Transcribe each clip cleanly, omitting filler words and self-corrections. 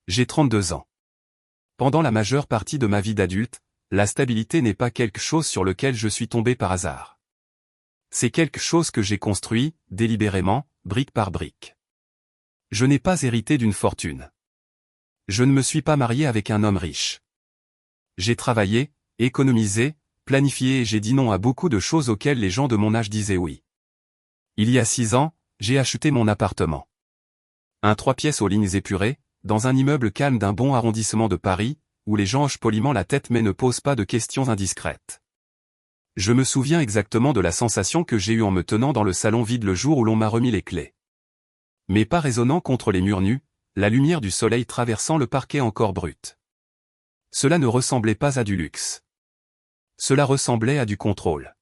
J'ai 32 ans. Pendant la majeure partie de ma vie d'adulte, la stabilité n'est pas quelque chose sur lequel je suis tombé par hasard. C'est quelque chose que j'ai construit, délibérément, brique par brique. Je n'ai pas hérité d'une fortune. Je ne me suis pas marié avec un homme riche. J'ai travaillé, économisé, planifié et j'ai dit non à beaucoup de choses auxquelles les gens de mon âge disaient oui. Il y a 6 ans, j'ai acheté mon appartement. Un 3 pièces aux lignes épurées, dans un immeuble calme d'un bon arrondissement de Paris, où les gens hochent poliment la tête mais ne posent pas de questions indiscrètes. Je me souviens exactement de la sensation que j'ai eue en me tenant dans le salon vide le jour où l'on m'a remis les clés. Mes pas résonnant contre les murs nus, la lumière du soleil traversant le parquet encore brut. Cela ne ressemblait pas à du luxe. Cela ressemblait à du contrôle.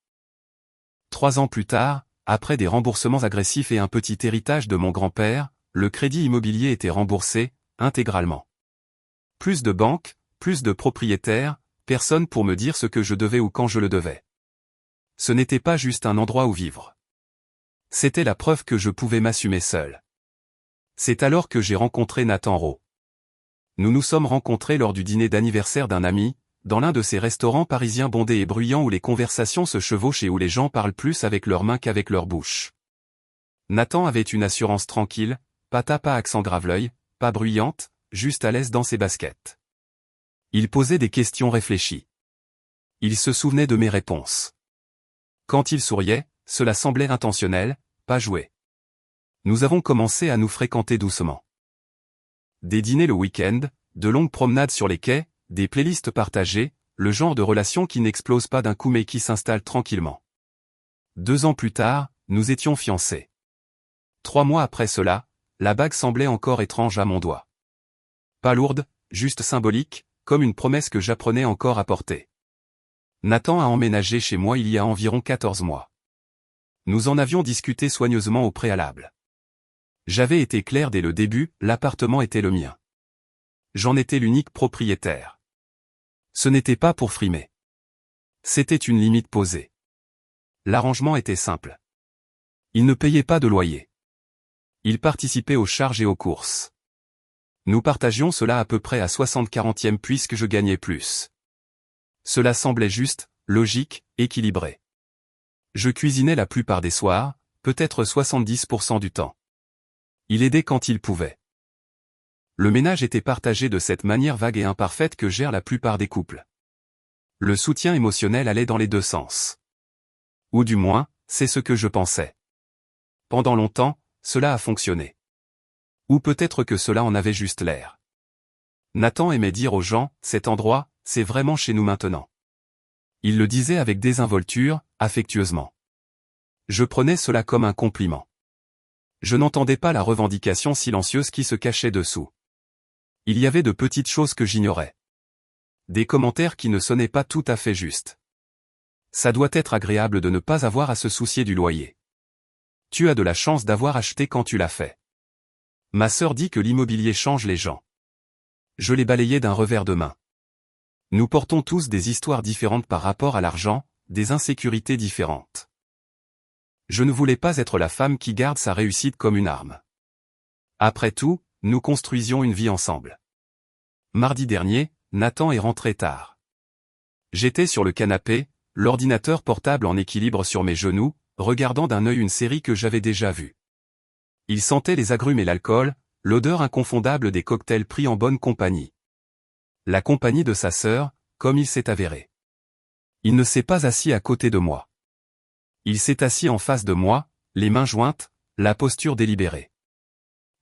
3 ans plus tard, après des remboursements agressifs et un petit héritage de mon grand-père, le crédit immobilier était remboursé, intégralement. Plus de banques, plus de propriétaires, personne pour me dire ce que je devais ou quand je le devais. Ce n'était pas juste un endroit où vivre. C'était la preuve que je pouvais m'assumer seul. C'est alors que j'ai rencontré Nathan Rowe. Nous nous sommes rencontrés lors du dîner d'anniversaire d'un ami, dans l'un de ces restaurants parisiens bondés et bruyants où les conversations se chevauchent et où les gens parlent plus avec leurs mains qu'avec leur bouche. Nathan avait une assurance tranquille, pas accent grave-l'œil, pas bruyante, juste à l'aise dans ses baskets. Il posait des questions réfléchies. Il se souvenait de mes réponses. Quand il souriait, cela semblait intentionnel, pas joué. Nous avons commencé à nous fréquenter doucement. Des dîners le week-end, de longues promenades sur les quais, des playlists partagées, le genre de relation qui n'explose pas d'un coup mais qui s'installe tranquillement. 2 ans plus tard, nous étions fiancés. 3 mois après cela, la bague semblait encore étrange à mon doigt. Pas lourde, juste symbolique, comme une promesse que j'apprenais encore à porter. Nathan a emménagé chez moi il y a environ 14 mois. Nous en avions discuté soigneusement au préalable. J'avais été clair dès le début, l'appartement était le mien. J'en étais l'unique propriétaire. Ce n'était pas pour frimer. C'était une limite posée. L'arrangement était simple. Il ne payait pas de loyer. Il participait aux charges et aux courses. Nous partagions cela à peu près à 60-40e puisque je gagnais plus. Cela semblait juste, logique, équilibré. Je cuisinais la plupart des soirs, peut-être 70% du temps. Il aidait quand il pouvait. Le ménage était partagé de cette manière vague et imparfaite que gèrent la plupart des couples. Le soutien émotionnel allait dans les deux sens. Ou du moins, c'est ce que je pensais. Pendant longtemps, cela a fonctionné. Ou peut-être que cela en avait juste l'air. Nathan aimait dire aux gens, cet endroit, c'est vraiment chez nous maintenant. Il le disait avec désinvolture, affectueusement. Je prenais cela comme un compliment. Je n'entendais pas la revendication silencieuse qui se cachait dessous. Il y avait de petites choses que j'ignorais. Des commentaires qui ne sonnaient pas tout à fait justes. Ça doit être agréable de ne pas avoir à se soucier du loyer. Tu as de la chance d'avoir acheté quand tu l'as fait. Ma sœur dit que l'immobilier change les gens. Je les balayais d'un revers de main. Nous portons tous des histoires différentes par rapport à l'argent, des insécurités différentes. Je ne voulais pas être la femme qui garde sa réussite comme une arme. Après tout, nous construisions une vie ensemble. Mardi dernier, Nathan est rentré tard. J'étais sur le canapé, l'ordinateur portable en équilibre sur mes genoux, regardant d'un œil une série que j'avais déjà vue. Il sentait les agrumes et l'alcool, l'odeur inconfondable des cocktails pris en bonne compagnie. La compagnie de sa sœur, comme il s'est avéré. Il ne s'est pas assis à côté de moi. Il s'est assis en face de moi, les mains jointes, la posture délibérée.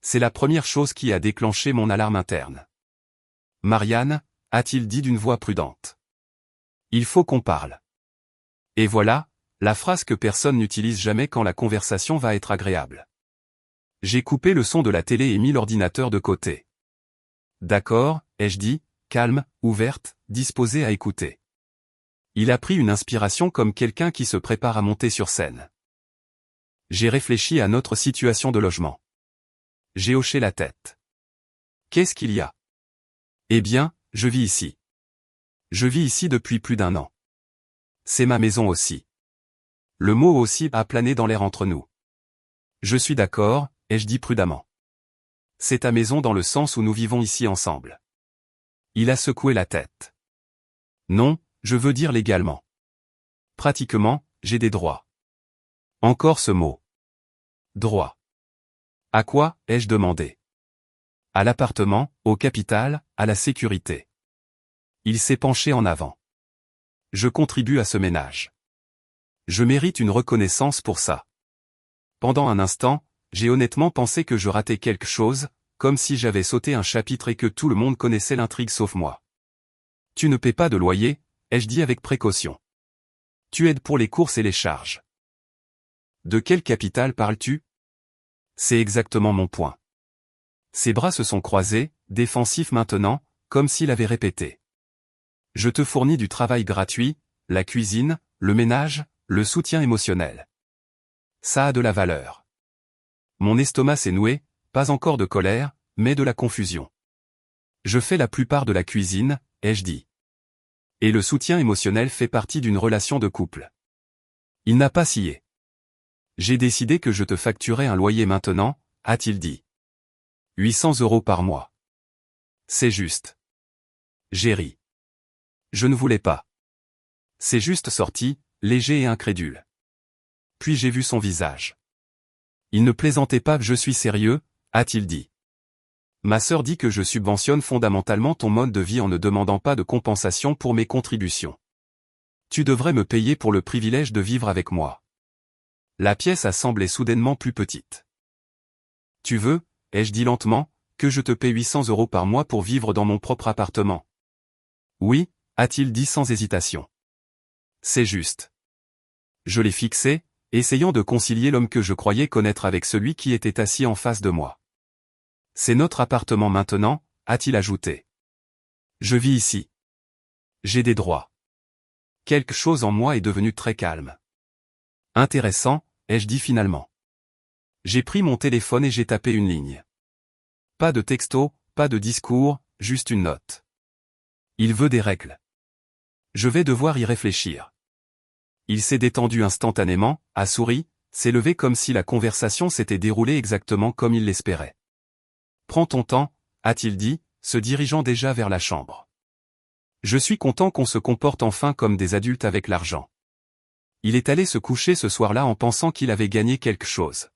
C'est la première chose qui a déclenché mon alarme interne. « Marianne » a-t-il dit d'une voix prudente. « Il faut qu'on parle. » Et voilà, la phrase que personne n'utilise jamais quand la conversation va être agréable. J'ai coupé le son de la télé et mis l'ordinateur de côté. « D'accord » ai-je dit, calme, ouverte, disposée à écouter. Il a pris une inspiration comme quelqu'un qui se prépare à monter sur scène. J'ai réfléchi à notre situation de logement. J'ai hoché la tête. Qu'est-ce qu'il y a? Eh bien, je vis ici. Je vis ici depuis plus d'1 an. C'est ma maison aussi. Le mot aussi a plané dans l'air entre nous. Je suis d'accord, ai-je dit prudemment. C'est ta maison dans le sens où nous vivons ici ensemble. Il a secoué la tête. Non, je veux dire légalement. Pratiquement, j'ai des droits. Encore ce mot. Droit. À quoi, ai-je demandé? À l'appartement, au capital, à la sécurité. Il s'est penché en avant. Je contribue à ce ménage. Je mérite une reconnaissance pour ça. Pendant un instant, j'ai honnêtement pensé que je ratais quelque chose, comme si j'avais sauté un chapitre et que tout le monde connaissait l'intrigue sauf moi. Tu ne paies pas de loyer, ai-je dit avec précaution. Tu aides pour les courses et les charges. De quel capital parles-tu? C'est exactement mon point. Ses bras se sont croisés, défensifs maintenant, comme s'il avait répété. Je te fournis du travail gratuit, la cuisine, le ménage, le soutien émotionnel. Ça a de la valeur. Mon estomac s'est noué, pas encore de colère, mais de la confusion. Je fais la plupart de la cuisine, ai-je dit. Et le soutien émotionnel fait partie d'une relation de couple. Il n'a pas scié. J'ai décidé que je te facturais un loyer maintenant, a-t-il dit. 800 € par mois. C'est juste. J'ai ri. Je ne voulais pas. C'est juste sorti, léger et incrédule. Puis j'ai vu son visage. Il ne plaisantait pas, je suis sérieux, a-t-il dit. Ma sœur dit que je subventionne fondamentalement ton mode de vie en ne demandant pas de compensation pour mes contributions. Tu devrais me payer pour le privilège de vivre avec moi. La pièce a semblé soudainement plus petite. Tu veux, ai-je dit lentement, que je te paie 800 € par mois pour vivre dans mon propre appartement? Oui, a-t-il dit sans hésitation. C'est juste. Je l'ai fixé, essayant de concilier l'homme que je croyais connaître avec celui qui était assis en face de moi. C'est notre appartement maintenant, a-t-il ajouté. Je vis ici. J'ai des droits. Quelque chose en moi est devenu très calme. Intéressant, ai-je dit finalement. J'ai pris mon téléphone et j'ai tapé une ligne. Pas de texto, pas de discours, juste une note. Il veut des règles. Je vais devoir y réfléchir. Il s'est détendu instantanément, a souri, s'est levé comme si la conversation s'était déroulée exactement comme il l'espérait. Prends ton temps, a-t-il dit, se dirigeant déjà vers la chambre. Je suis content qu'on se comporte enfin comme des adultes avec l'argent. Il est allé se coucher ce soir-là en pensant qu'il avait gagné quelque chose.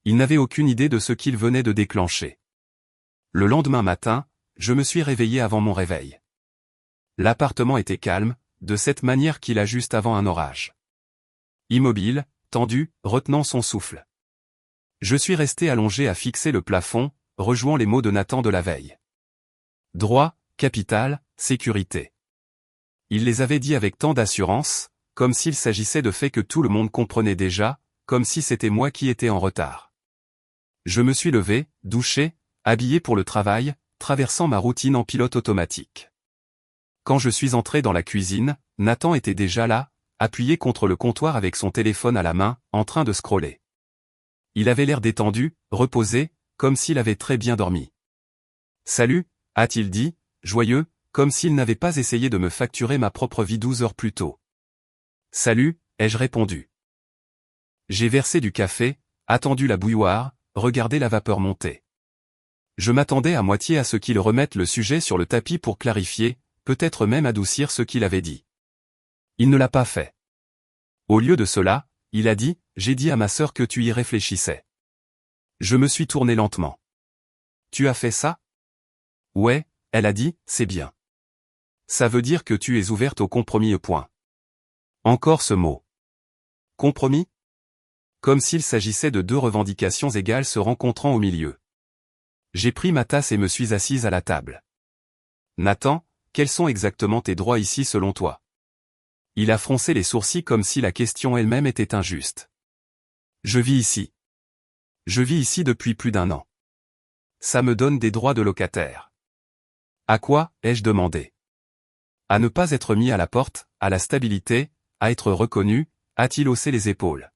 Il n'avait aucune idée de ce qu'il venait de déclencher. Le lendemain matin, je me suis réveillé avant mon réveil. L'appartement était calme, de cette manière qu'il a juste avant un orage. Immobile, tendu, retenant son souffle. Je suis resté allongé à fixer le plafond, rejouant les mots de Nathan de la veille. Droit, capital, sécurité. Il les avait dit avec tant d'assurance, comme s'il s'agissait de faits que tout le monde comprenait déjà, comme si c'était moi qui étais en retard. Je me suis levé, douché, habillé pour le travail, traversant ma routine en pilote automatique. Quand je suis entré dans la cuisine, Nathan était déjà là, appuyé contre le comptoir avec son téléphone à la main, en train de scroller. Il avait l'air détendu, reposé, comme s'il avait très bien dormi. Salut, a-t-il dit, joyeux, comme s'il n'avait pas essayé de me facturer ma propre vie 12 heures plus tôt. Salut, ai-je répondu. J'ai versé du café, attendu la bouilloire, regardé la vapeur monter. Je m'attendais à moitié à ce qu'il remette le sujet sur le tapis pour clarifier, peut-être même adoucir ce qu'il avait dit. Il ne l'a pas fait. Au lieu de cela, il a dit, j'ai dit à ma sœur que tu y réfléchissais. Je me suis tourné lentement. Tu as fait ça? Ouais, elle a dit, c'est bien. Ça veut dire que tu es ouverte au compromis. Encore ce mot. Compromis? Comme s'il s'agissait de deux revendications égales se rencontrant au milieu. J'ai pris ma tasse et me suis assise à la table. Nathan, quels sont exactement tes droits ici selon toi? Il a froncé les sourcils comme si la question elle-même était injuste. Je vis ici. Je vis ici depuis plus d'1 an. Ça me donne des droits de locataire. À quoi, ai-je demandé? À ne pas être mis à la porte, à la stabilité, à être reconnu, a-t-il haussé les épaules.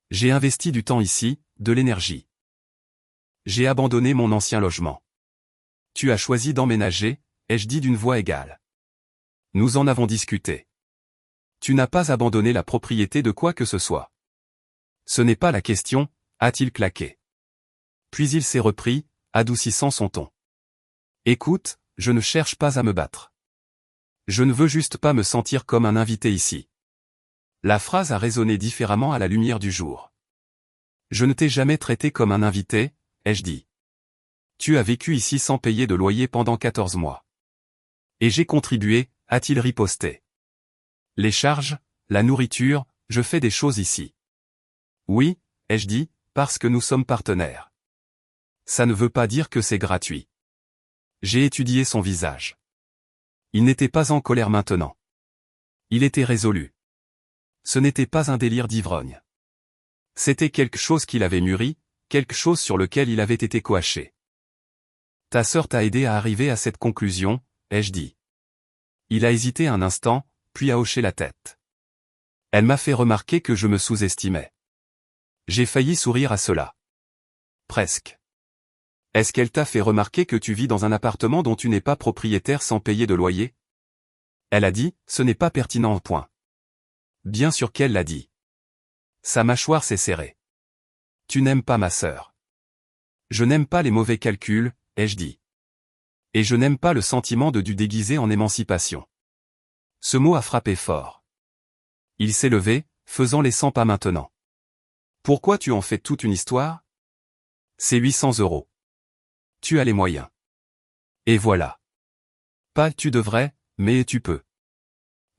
J'ai investi du temps ici, de l'énergie. J'ai abandonné mon ancien logement. Tu as choisi d'emménager, ai-je dit d'une voix égale. Nous en avons discuté. Tu n'as pas abandonné la propriété de quoi que ce soit. Ce n'est pas la question, a-t-il claqué. Puis il s'est repris, adoucissant son ton. Écoute, je ne cherche pas à me battre. Je ne veux juste pas me sentir comme un invité ici. La phrase a résonné différemment à la lumière du jour. Je ne t'ai jamais traité comme un invité, ai-je dit. Tu as vécu ici sans payer de loyer pendant 14 mois. Et j'ai contribué, a-t-il riposté. Les charges, la nourriture, je fais des choses ici. Oui, ai-je dit, parce que nous sommes partenaires. Ça ne veut pas dire que c'est gratuit. J'ai étudié son visage. Il n'était pas en colère maintenant. Il était résolu. Ce n'était pas un délire d'ivrogne. C'était quelque chose qu'il avait mûri, quelque chose sur lequel il avait été coaché. Ta sœur t'a aidé à arriver à cette conclusion, ai-je dit. Il a hésité un instant, puis a hoché la tête. Elle m'a fait remarquer que je me sous-estimais. J'ai failli sourire à cela. Presque. Est-ce qu'elle t'a fait remarquer que tu vis dans un appartement dont tu n'es pas propriétaire sans payer de loyer? Elle a dit, ce n'est pas pertinent au point. Bien sûr qu'elle l'a dit. Sa mâchoire s'est serrée. Tu n'aimes pas ma sœur. Je n'aime pas les mauvais calculs, ai-je dit. Et je n'aime pas le sentiment de dû déguisé en émancipation. Ce mot a frappé fort. Il s'est levé, faisant les 100 pas maintenant. Pourquoi tu en fais toute une histoire? C'est 800 €. Tu as les moyens. Et voilà. Pas tu devrais, mais tu peux.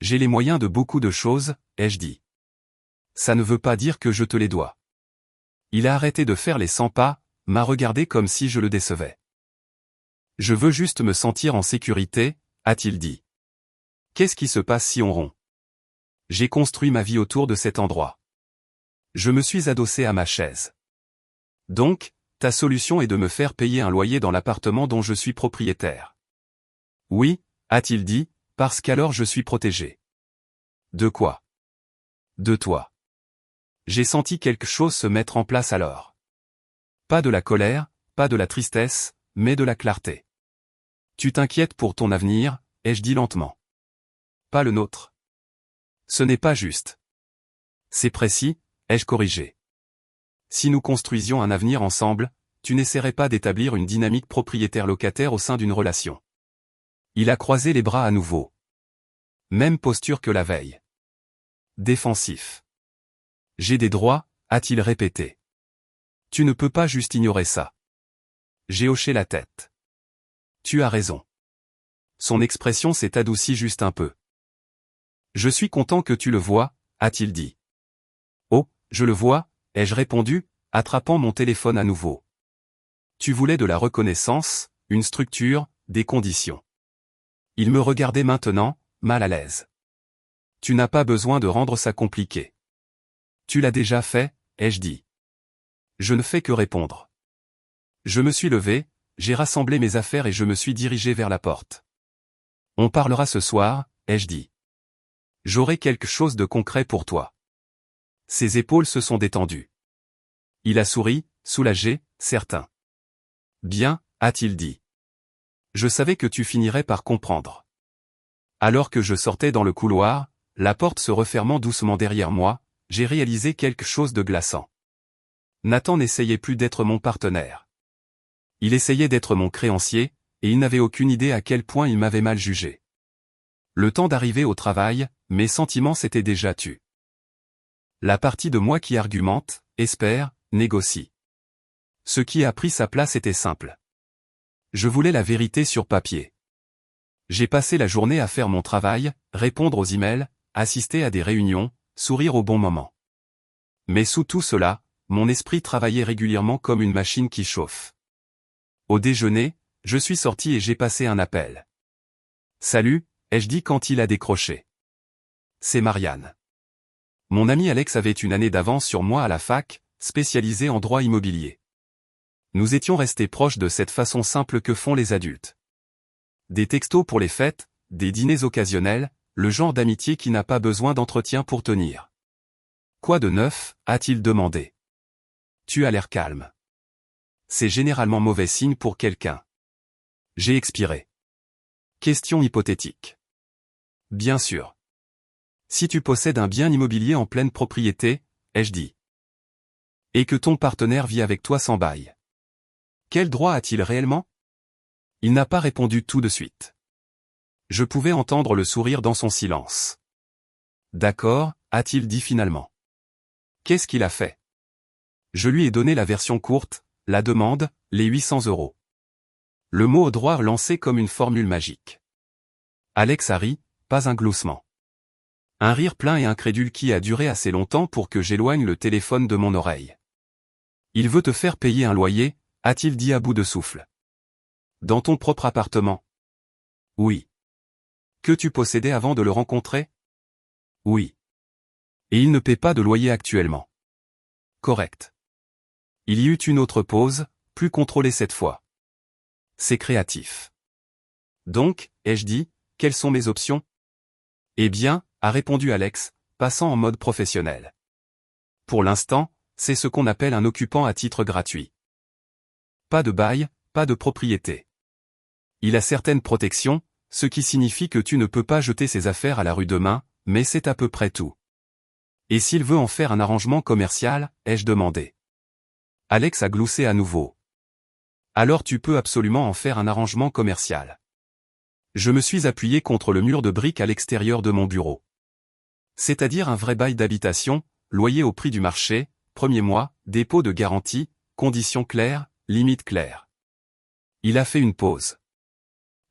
J'ai les moyens de beaucoup de choses, ai-je dit. Ça ne veut pas dire que je te les dois. Il a arrêté de faire les 100 pas, m'a regardé comme si je le décevais. Je veux juste me sentir en sécurité, a-t-il dit. Qu'est-ce qui se passe si on rompt? J'ai construit ma vie autour de cet endroit. Je me suis adossé à ma chaise. Donc, ta solution est de me faire payer un loyer dans l'appartement dont je suis propriétaire. Oui, a-t-il dit, parce qu'alors je suis protégé. De quoi? De toi. J'ai senti quelque chose se mettre en place alors. Pas de la colère, pas de la tristesse, mais de la clarté. Tu t'inquiètes pour ton avenir, ai-je dit lentement. Pas le nôtre. Ce n'est pas juste. C'est précis, ai-je corrigé. Si nous construisions un avenir ensemble, tu n'essaierais pas d'établir une dynamique propriétaire-locataire au sein d'une relation. Il a croisé les bras à nouveau. Même posture que la veille. Défensif. J'ai des droits, a-t-il répété. Tu ne peux pas juste ignorer ça. J'ai hoché la tête. Tu as raison. Son expression s'est adoucie juste un peu. Je suis content que tu le vois, a-t-il dit. Oh, je le vois, ai-je répondu, attrapant mon téléphone à nouveau. Tu voulais de la reconnaissance, une structure, des conditions. Il me regardait maintenant, mal à l'aise. Tu n'as pas besoin de rendre ça compliqué. Tu l'as déjà fait, ai-je dit. Je ne fais que répondre. Je me suis levé, j'ai rassemblé mes affaires et je me suis dirigé vers la porte. On parlera ce soir, ai-je dit. J'aurai quelque chose de concret pour toi. Ses épaules se sont détendues. Il a souri, soulagé, certain. Bien, a-t-il dit. Je savais que tu finirais par comprendre. Alors que je sortais dans le couloir, la porte se refermant doucement derrière moi, j'ai réalisé quelque chose de glaçant. Nathan n'essayait plus d'être mon partenaire. Il essayait d'être mon créancier, et il n'avait aucune idée à quel point il m'avait mal jugé. Le temps d'arriver au travail, mes sentiments s'étaient déjà tus. La partie de moi qui argumente, espère, négocie. Ce qui a pris sa place était simple. Je voulais la vérité sur papier. J'ai passé la journée à faire mon travail, répondre aux emails, assister à des réunions, sourire au bon moment. Mais sous tout cela, mon esprit travaillait régulièrement comme une machine qui chauffe. Au déjeuner, je suis sorti et j'ai passé un appel. Salut, ai-je dit quand il a décroché. C'est Marianne. Mon ami Alex avait une année d'avance sur moi à la fac, spécialisé en droit immobilier. Nous étions restés proches de cette façon simple que font les adultes. Des textos pour les fêtes, des dîners occasionnels, le genre d'amitié qui n'a pas besoin d'entretien pour tenir. Quoi de neuf, a-t-il demandé. Tu as l'air calme. C'est généralement mauvais signe pour quelqu'un. J'ai expiré. Question hypothétique. Bien sûr. Si tu possèdes un bien immobilier en pleine propriété, ai-je dit. Et que ton partenaire vit avec toi sans bail. Quel droit a-t-il réellement? Il n'a pas répondu tout de suite. Je pouvais entendre le sourire dans son silence. D'accord, a-t-il dit finalement. Qu'est-ce qu'il a fait? Je lui ai donné la version courte, la demande, les 800 €. Le mot au droit lancé comme une formule magique. Alex a ri, pas un gloussement. Un rire plein et incrédule qui a duré assez longtemps pour que j'éloigne le téléphone de mon oreille. Il veut te faire payer un loyer, a-t-il dit à bout de souffle. Dans ton propre appartement? Oui. Que tu possédais avant de le rencontrer? Oui. Et il ne paie pas de loyer actuellement. Correct. Il y eut une autre pause, plus contrôlée cette fois. C'est créatif. Donc, ai-je dit, quelles sont mes options? Eh bien, a répondu Alex, passant en mode professionnel. Pour l'instant, c'est ce qu'on appelle un occupant à titre gratuit. Pas de bail, pas de propriété. Il a certaines protections, ce qui signifie que tu ne peux pas jeter ses affaires à la rue demain, mais c'est à peu près tout. Et s'il veut en faire un arrangement commercial, ai-je demandé. Alex a gloussé à nouveau. Alors tu peux absolument en faire un arrangement commercial. Je me suis appuyé contre le mur de briques à l'extérieur de mon bureau. C'est-à-dire un vrai bail d'habitation, loyer au prix du marché, premier mois, dépôt de garantie, conditions claires, limites claires. Il a fait une pause.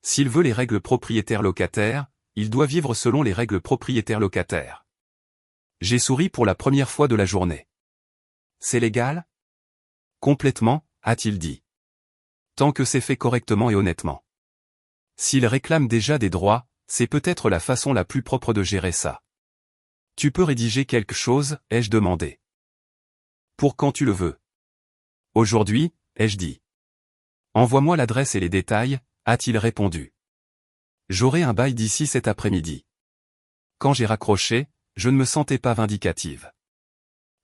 S'il veut les règles propriétaires-locataires, il doit vivre selon les règles propriétaires-locataires. J'ai souri pour la première fois de la journée. C'est légal? Complètement, a-t-il dit. Tant que c'est fait correctement et honnêtement. S'il réclame déjà des droits, c'est peut-être la façon la plus propre de gérer ça. Tu peux rédiger quelque chose, ai-je demandé. Pour quand tu le veux. Aujourd'hui, ai-je dit. Envoie-moi l'adresse et les détails, a-t-il répondu. J'aurai un bail d'ici cet après-midi. Quand j'ai raccroché, je ne me sentais pas vindicative.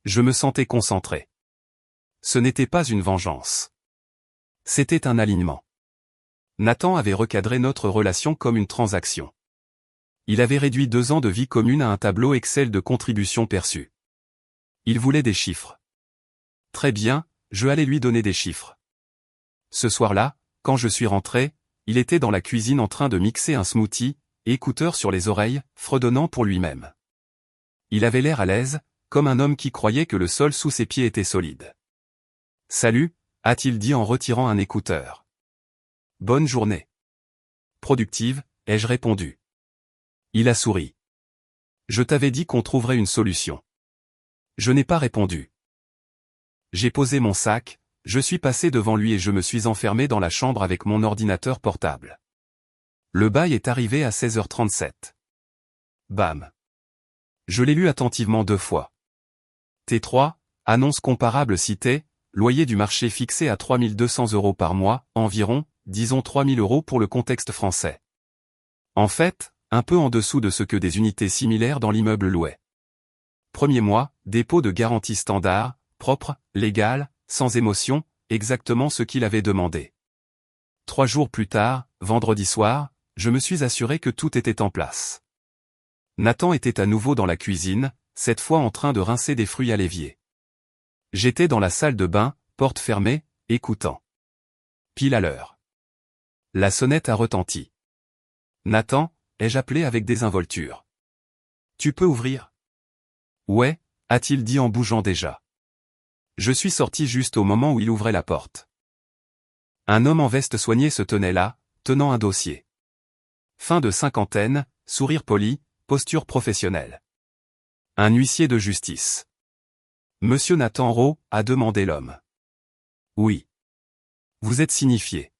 Je me sentais concentré. Ce n'était pas une vengeance. C'était un alignement. Nathan avait recadré notre relation comme une transaction. Il avait réduit 2 ans de vie commune à un tableau Excel de contributions perçues. Il voulait des chiffres. Très bien, je allais lui donner des chiffres. Ce soir-là, quand je suis rentré, il était dans la cuisine en train de mixer un smoothie, écouteurs sur les oreilles, fredonnant pour lui-même. Il avait l'air à l'aise, comme un homme qui croyait que le sol sous ses pieds était solide. « Salut », a-t-il dit en retirant un écouteur. « Bonne journée. »« Productive », ai-je répondu. Il a souri. « Je t'avais dit qu'on trouverait une solution. » Je n'ai pas répondu. J'ai posé mon sac, je suis passé devant lui et je me suis enfermé dans la chambre avec mon ordinateur portable. Le bail est arrivé à 16h37. Bam. Je l'ai lu attentivement 2 fois. T3, annonce comparable citée, loyer du marché fixé à 3 200 € par mois, environ, disons 3 000 € pour le contexte français. En fait, un peu en dessous de ce que des unités similaires dans l'immeuble louaient. Premier mois, dépôt de garantie standard, propre, légal, sans émotion, exactement ce qu'il avait demandé. 3 jours plus tard, vendredi soir, je me suis assuré que tout était en place. Nathan était à nouveau dans la cuisine, cette fois en train de rincer des fruits à l'évier. J'étais dans la salle de bain, porte fermée, écoutant. Pile à l'heure. La sonnette a retenti. Nathan, ai-je appelé avec désinvolture. Tu peux ouvrir? Ouais, a-t-il dit en bougeant déjà. Je suis sorti juste au moment où il ouvrait la porte. Un homme en veste soignée se tenait là, tenant un dossier. Fin de cinquantaine, sourire poli, posture professionnelle. Un huissier de justice. Monsieur Nathan Rowe, a demandé l'homme. Oui. Vous êtes signifié.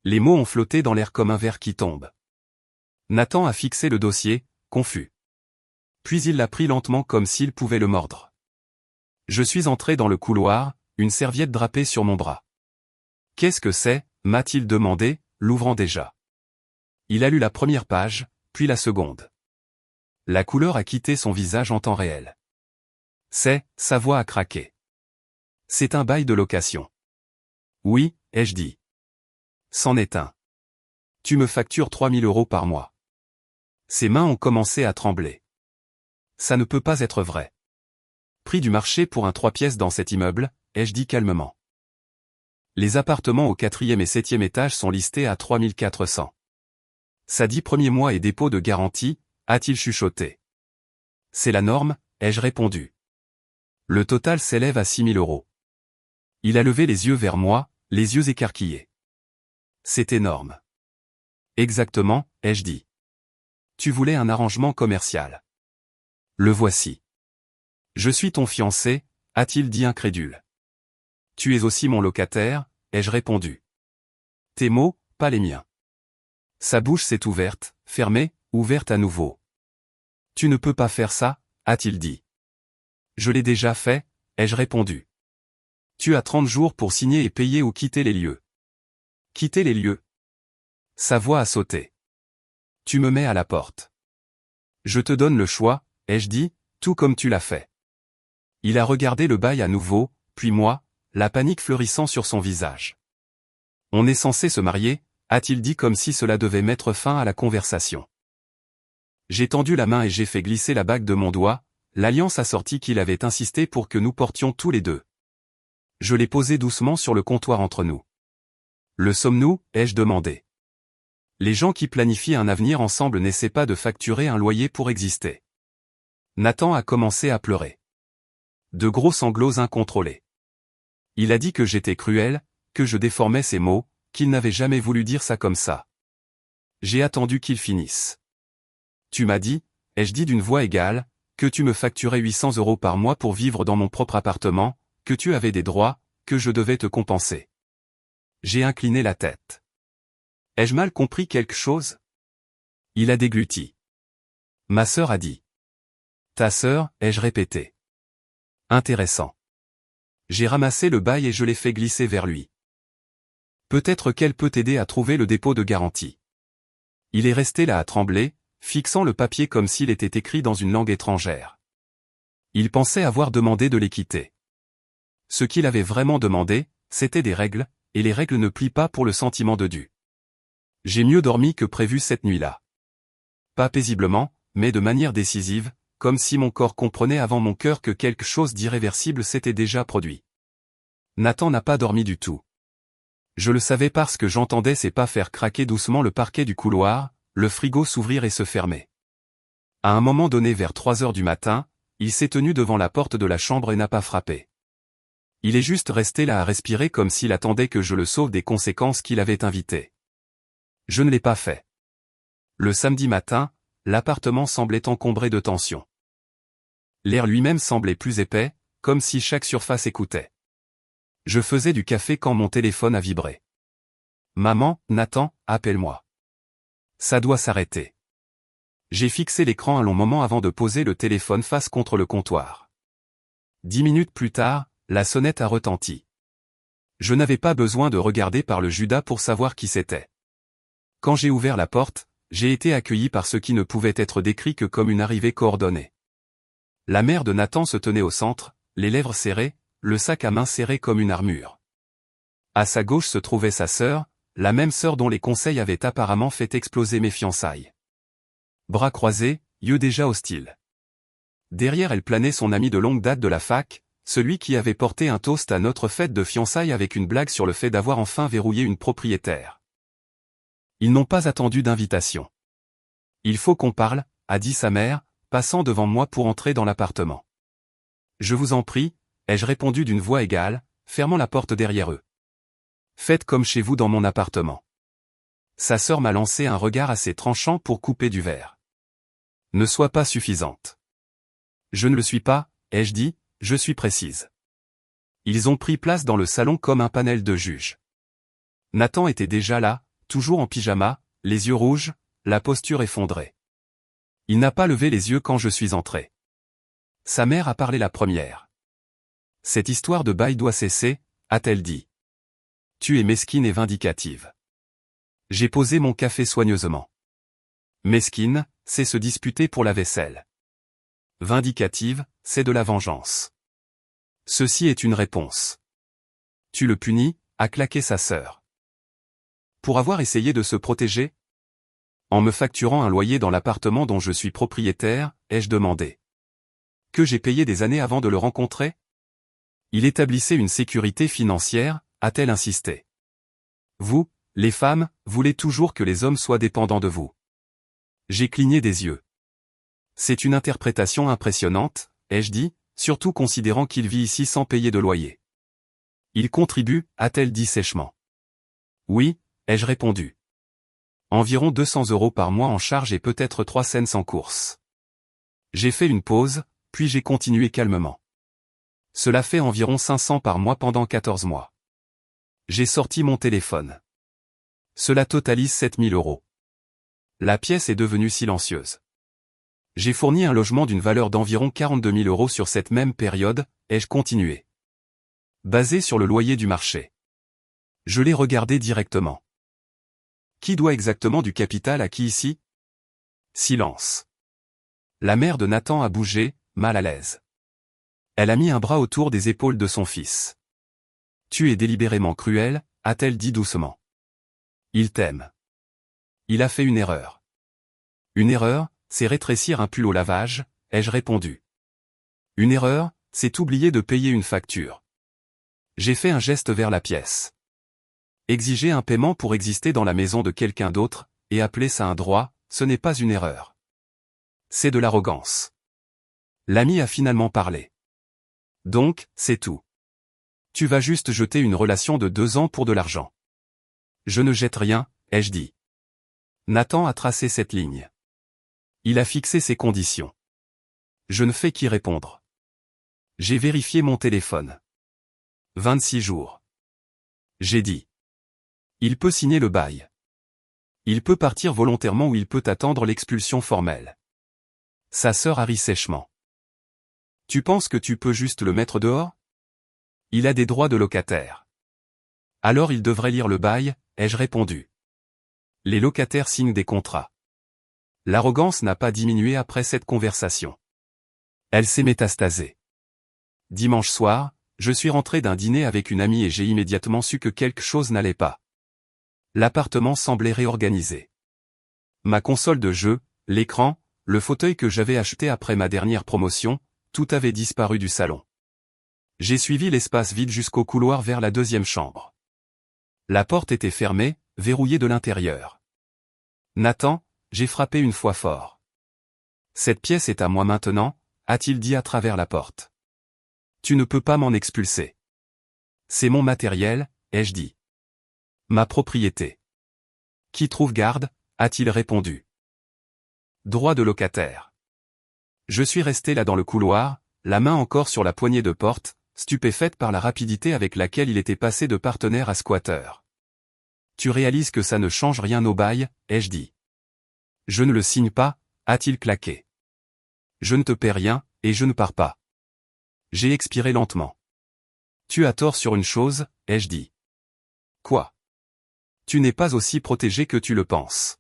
Les mots ont flotté dans l'air comme un verre qui tombe. Nathan a fixé le dossier, confus. Puis il l'a pris lentement comme s'il pouvait le mordre. Je suis entré dans le couloir, une serviette drapée sur mon bras. Qu'est-ce que c'est, m'a-t-il demandé, l'ouvrant déjà. Il a lu la première page, puis la seconde. La couleur a quitté son visage en temps réel. Sa voix a craqué. C'est un bail de location. Oui, ai-je dit. C'en est un. Tu me factures 3 000 € par mois. Ses mains ont commencé à trembler. Ça ne peut pas être vrai. Prix du marché pour un 3 pièces dans cet immeuble, ai-je dit calmement. Les appartements au 4e et 7e étage sont listés à 3400. Ça dit premier mois et dépôt de garantie, a-t-il chuchoté. C'est la norme, ai-je répondu. Le total s'élève à 6 000 €. Il a levé les yeux vers moi, les yeux écarquillés. C'est énorme. Exactement, ai-je dit. Tu voulais un arrangement commercial. Le voici. Je suis ton fiancé, a-t-il dit incrédule. Tu es aussi mon locataire, ai-je répondu. Tes mots, pas les miens. Sa bouche s'est ouverte, fermée, ouverte à nouveau. Tu ne peux pas faire ça, a-t-il dit. Je l'ai déjà fait, ai-je répondu. Tu as 30 jours pour signer et payer ou quitter les lieux. Quitter les lieux. Sa voix a sauté. Tu me mets à la porte. Je te donne le choix, ai-je dit, tout comme tu l'as fait. Il a regardé le bail à nouveau, puis moi, la panique fleurissant sur son visage. On est censé se marier, a-t-il dit comme si cela devait mettre fin à la conversation. J'ai tendu la main et j'ai fait glisser la bague de mon doigt, l'alliance assortie qu'il avait insisté pour que nous portions tous les deux. Je l'ai posée doucement sur le comptoir entre nous. Le sommes-nous, ai-je demandé. Les gens qui planifient un avenir ensemble n'essaient pas de facturer un loyer pour exister. Nathan a commencé à pleurer. De gros sanglots incontrôlés. Il a dit que j'étais cruel, que je déformais ses mots, qu'il n'avait jamais voulu dire ça comme ça. J'ai attendu qu'il finisse. Tu m'as dit, ai-je dit d'une voix égale, que tu me facturais 800 € par mois pour vivre dans mon propre appartement, que tu avais des droits, que je devais te compenser. J'ai incliné la tête. Ai-je mal compris quelque chose? Il a dégluti. Ma sœur a dit. Ta sœur, ai-je répété. Intéressant. J'ai ramassé le bail et je l'ai fait glisser vers lui. Peut-être qu'elle peut t'aider à trouver le dépôt de garantie. Il est resté là à trembler, fixant le papier comme s'il était écrit dans une langue étrangère. Il pensait avoir demandé de les quitter. Ce qu'il avait vraiment demandé, c'était des règles, et les règles ne plient pas pour le sentiment de dû. J'ai mieux dormi que prévu cette nuit-là. Pas paisiblement, mais de manière décisive, comme si mon corps comprenait avant mon cœur que quelque chose d'irréversible s'était déjà produit. Nathan n'a pas dormi du tout. Je le savais parce que j'entendais ses pas faire craquer doucement le parquet du couloir, le frigo s'ouvrir et se fermer. À un moment donné vers 3 heures du matin, il s'est tenu devant la porte de la chambre et n'a pas frappé. Il est juste resté là à respirer comme s'il attendait que je le sauve des conséquences qu'il avait invitées. Je ne l'ai pas fait. Le samedi matin, l'appartement semblait encombré de tension. L'air lui-même semblait plus épais, comme si chaque surface écoutait. Je faisais du café quand mon téléphone a vibré. Maman, Nathan, appelle-moi. Ça doit s'arrêter. J'ai fixé l'écran un long moment avant de poser le téléphone face contre le comptoir. 10 minutes plus tard, la sonnette a retenti. Je n'avais pas besoin de regarder par le Judas pour savoir qui c'était. Quand j'ai ouvert la porte, j'ai été accueilli par ce qui ne pouvait être décrit que comme une arrivée coordonnée. La mère de Nathan se tenait au centre, les lèvres serrées, le sac à main serré comme une armure. À sa gauche se trouvait sa sœur, la même sœur dont les conseils avaient apparemment fait exploser mes fiançailles. Bras croisés, yeux déjà hostiles. Derrière elle planait son ami de longue date de la fac, celui qui avait porté un toast à notre fête de fiançailles avec une blague sur le fait d'avoir enfin verrouillé une propriétaire. Ils n'ont pas attendu d'invitation. Il faut qu'on parle, a dit sa mère, passant devant moi pour entrer dans l'appartement. Je vous en prie, ai-je répondu d'une voix égale, fermant la porte derrière eux. Faites comme chez vous dans mon appartement. Sa sœur m'a lancé un regard assez tranchant pour couper du verre. Ne sois pas suffisante. Je ne le suis pas, ai-je dit, je suis précise. Ils ont pris place dans le salon comme un panel de juges. Nathan était déjà là, toujours en pyjama, les yeux rouges, la posture effondrée. Il n'a pas levé les yeux quand je suis entré. Sa mère a parlé la première. Cette histoire de bail doit cesser, a-t-elle dit. Tu es mesquine et vindicative. J'ai posé mon café soigneusement. Mesquine, c'est se disputer pour la vaisselle. Vindicative, c'est de la vengeance. Ceci est une réponse. Tu le punis, a claqué sa sœur. Pour avoir essayé de se protéger? En me facturant un loyer dans l'appartement dont je suis propriétaire, ai-je demandé. Que j'ai payé des années avant de le rencontrer? Il établissait une sécurité financière, a-t-elle insisté. Vous, les femmes, voulez toujours que les hommes soient dépendants de vous. J'ai cligné des yeux. C'est une interprétation impressionnante, ai-je dit, surtout considérant qu'il vit ici sans payer de loyer. Il contribue, a-t-elle dit sèchement. Oui, ai-je répondu. Environ 200 € par mois en charge et peut-être 3 cents en course. J'ai fait une pause, puis j'ai continué calmement. Cela fait environ 500 par mois pendant 14 mois. J'ai sorti mon téléphone. Cela totalise 7000 €. La pièce est devenue silencieuse. J'ai fourni un logement d'une valeur d'environ 42 000 € sur cette même période, ai-je continué. Basé sur le loyer du marché. Je l'ai regardé directement. Qui doit exactement du capital à qui ici? Silence. La mère de Nathan a bougé, mal à l'aise. Elle a mis un bras autour des épaules de son fils. Tu es délibérément cruel, a-t-elle dit doucement. Il t'aime. Il a fait une erreur. Une erreur, c'est rétrécir un pull au lavage, ai-je répondu. Une erreur, c'est oublier de payer une facture. J'ai fait un geste vers la pièce. Exiger un paiement pour exister dans la maison de quelqu'un d'autre, et appeler ça un droit, ce n'est pas une erreur. C'est de l'arrogance. L'ami a finalement parlé. Donc, c'est tout. Tu vas juste jeter une relation de 2 ans pour de l'argent. Je ne jette rien, ai-je dit. Nathan a tracé cette ligne. Il a fixé ses conditions. Je ne fais qu'y répondre. J'ai vérifié mon téléphone. 26 jours. J'ai dit. Il peut signer le bail. Il peut partir volontairement ou il peut attendre l'expulsion formelle. Sa sœur a ri sèchement. Tu penses que tu peux juste le mettre dehors? Il a des droits de locataire. Alors il devrait lire le bail, ai-je répondu. Les locataires signent des contrats. L'arrogance n'a pas diminué après cette conversation. Elle s'est métastasée. Dimanche soir, je suis rentré d'un dîner avec une amie et j'ai immédiatement su que quelque chose n'allait pas. L'appartement semblait réorganisé. Ma console de jeu, l'écran, le fauteuil que j'avais acheté après ma dernière promotion, tout avait disparu du salon. J'ai suivi l'espace vide jusqu'au couloir vers la 2e chambre. La porte était fermée, verrouillée de l'intérieur. Nathan, j'ai frappé une fois fort. Cette pièce est à moi maintenant, a-t-il dit à travers la porte. Tu ne peux pas m'en expulser. C'est mon matériel, ai-je dit. Ma propriété. Qui trouve garde, a-t-il répondu. Droit de locataire. Je suis resté là dans le couloir, la main encore sur la poignée de porte, stupéfaite par la rapidité avec laquelle il était passé de partenaire à squatter. Tu réalises que ça ne change rien au bail, ai-je dit. Je ne le signe pas, a-t-il claqué. Je ne te paie rien, et je ne pars pas. J'ai expiré lentement. Tu as tort sur une chose, ai-je dit. Quoi? Tu n'es pas aussi protégé que tu le penses.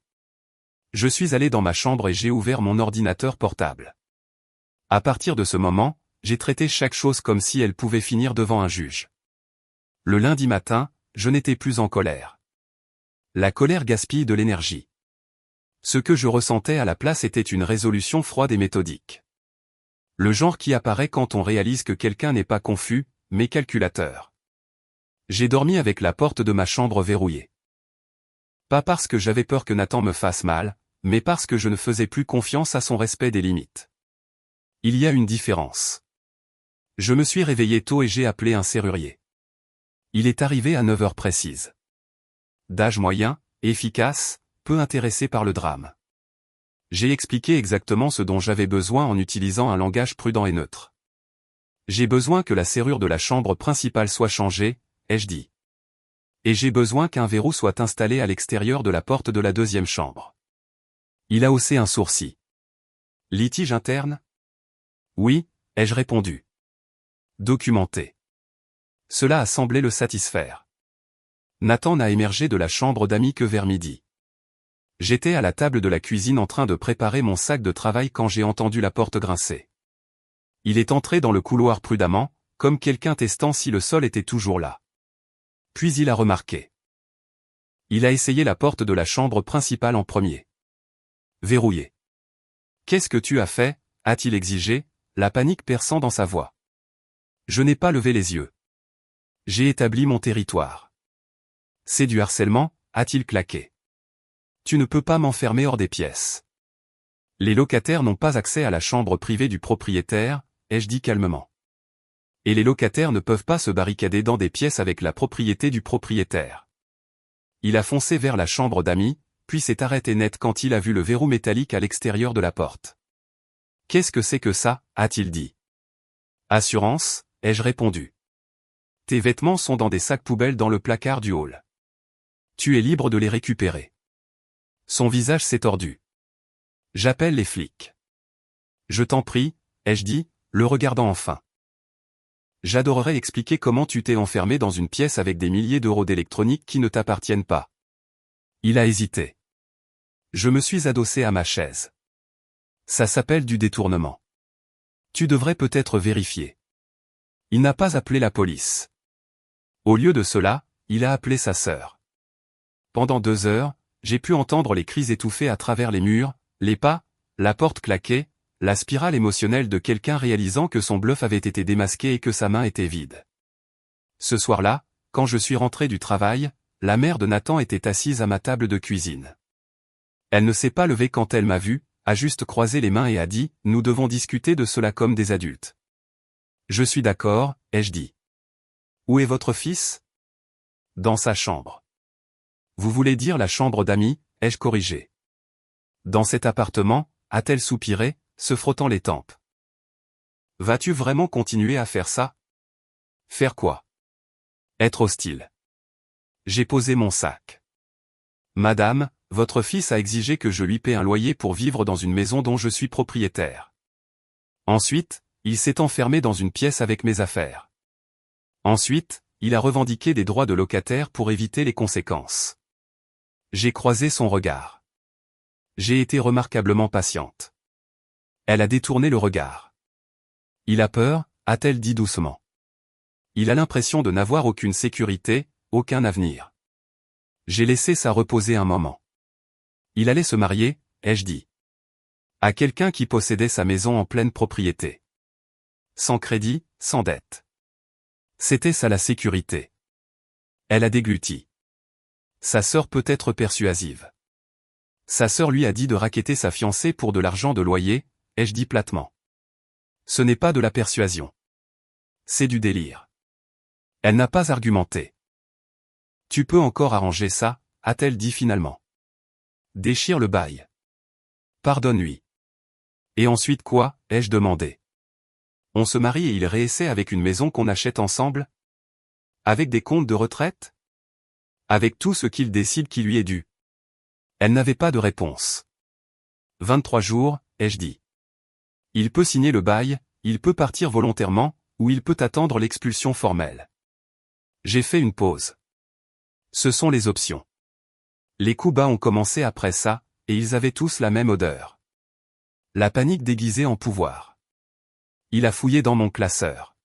Je suis allé dans ma chambre et j'ai ouvert mon ordinateur portable. À partir de ce moment, j'ai traité chaque chose comme si elle pouvait finir devant un juge. Le lundi matin, je n'étais plus en colère. La colère gaspille de l'énergie. Ce que je ressentais à la place était une résolution froide et méthodique. Le genre qui apparaît quand on réalise que quelqu'un n'est pas confus, mais calculateur. J'ai dormi avec la porte de ma chambre verrouillée. Pas parce que j'avais peur que Nathan me fasse mal, mais parce que je ne faisais plus confiance à son respect des limites. Il y a une différence. Je me suis réveillé tôt et j'ai appelé un serrurier. Il est arrivé à 9 heures précises. D'âge moyen, efficace, peu intéressé par le drame. J'ai expliqué exactement ce dont j'avais besoin en utilisant un langage prudent et neutre. J'ai besoin que la serrure de la chambre principale soit changée, ai-je dit. Et j'ai besoin qu'un verrou soit installé à l'extérieur de la porte de la 2e chambre. Il a haussé un sourcil. Litige interne? Oui, ai-je répondu. Documenté. Cela a semblé le satisfaire. Nathan n'a émergé de la chambre d'amis que vers midi. J'étais à la table de la cuisine en train de préparer mon sac de travail quand j'ai entendu la porte grincer. Il est entré dans le couloir prudemment, comme quelqu'un testant si le sol était toujours là. Puis il a remarqué. Il a essayé la porte de la chambre principale en premier. Verrouillé. Qu'est-ce que tu as fait, a-t-il exigé, la panique perçant dans sa voix. Je n'ai pas levé les yeux. J'ai établi mon territoire. C'est du harcèlement, a-t-il claqué. Tu ne peux pas m'enfermer hors des pièces. Les locataires n'ont pas accès à la chambre privée du propriétaire, ai-je dit calmement. Et les locataires ne peuvent pas se barricader dans des pièces avec la propriété du propriétaire. Il a foncé vers la chambre d'amis, puis s'est arrêté net quand il a vu le verrou métallique à l'extérieur de la porte. Qu'est-ce que c'est que ça, a-t-il dit. Assurance, ai-je répondu. Tes vêtements sont dans des sacs poubelles dans le placard du hall. Tu es libre de les récupérer. Son visage s'est tordu. J'appelle les flics. Je t'en prie, ai-je dit, le regardant enfin. J'adorerais expliquer comment tu t'es enfermé dans une pièce avec des milliers d'euros d'électronique qui ne t'appartiennent pas. Il a hésité. Je me suis adossé à ma chaise. Ça s'appelle du détournement. Tu devrais peut-être vérifier. Il n'a pas appelé la police. Au lieu de cela, il a appelé sa sœur. Pendant 2 heures, j'ai pu entendre les cris étouffés à travers les murs, les pas, la porte claquée, la spirale émotionnelle de quelqu'un réalisant que son bluff avait été démasqué et que sa main était vide. Ce soir-là, quand je suis rentré du travail, la mère de Nathan était assise à ma table de cuisine. Elle ne s'est pas levée quand elle m'a vu, a juste croisé les mains et a dit « Nous devons discuter de cela comme des adultes. » Je suis d'accord, ai-je dit. Où est votre fils? Dans sa chambre. Vous voulez dire la chambre d'amis, ai-je corrigé. Dans cet appartement, a-t-elle soupiré, se frottant les tempes. Vas-tu vraiment continuer à faire ça? Faire quoi? Être hostile. J'ai posé mon sac. Madame, votre fils a exigé que je lui paie un loyer pour vivre dans une maison dont je suis propriétaire. Ensuite, il s'est enfermé dans une pièce avec mes affaires. Ensuite, il a revendiqué des droits de locataire pour éviter les conséquences. J'ai croisé son regard. J'ai été remarquablement patiente. Elle a détourné le regard. Il a peur, a-t-elle dit doucement. Il a l'impression de n'avoir aucune sécurité, aucun avenir. J'ai laissé ça reposer un moment. Il allait se marier, ai-je dit. À quelqu'un qui possédait sa maison en pleine propriété. Sans crédit, sans dette. C'était ça la sécurité. Elle a dégluti. Sa sœur peut être persuasive. Sa sœur lui a dit de racketter sa fiancée pour de l'argent de loyer, ai-je dit platement. Ce n'est pas de la persuasion. C'est du délire. Elle n'a pas argumenté. Tu peux encore arranger ça, a-t-elle dit finalement. Déchire le bail. Pardonne-lui. Et ensuite quoi, ai-je demandé. On se marie et il réessaie avec une maison qu'on achète ensemble? Avec des comptes de retraite? Avec tout ce qu'il décide qui lui est dû. Elle n'avait pas de réponse. 23 jours, ai-je dit. Il peut signer le bail, il peut partir volontairement, ou il peut attendre l'expulsion formelle. J'ai fait une pause. Ce sont les options. Les coups bas ont commencé après ça, et ils avaient tous la même odeur. La panique déguisée en pouvoir. Il a fouillé dans mon classeur.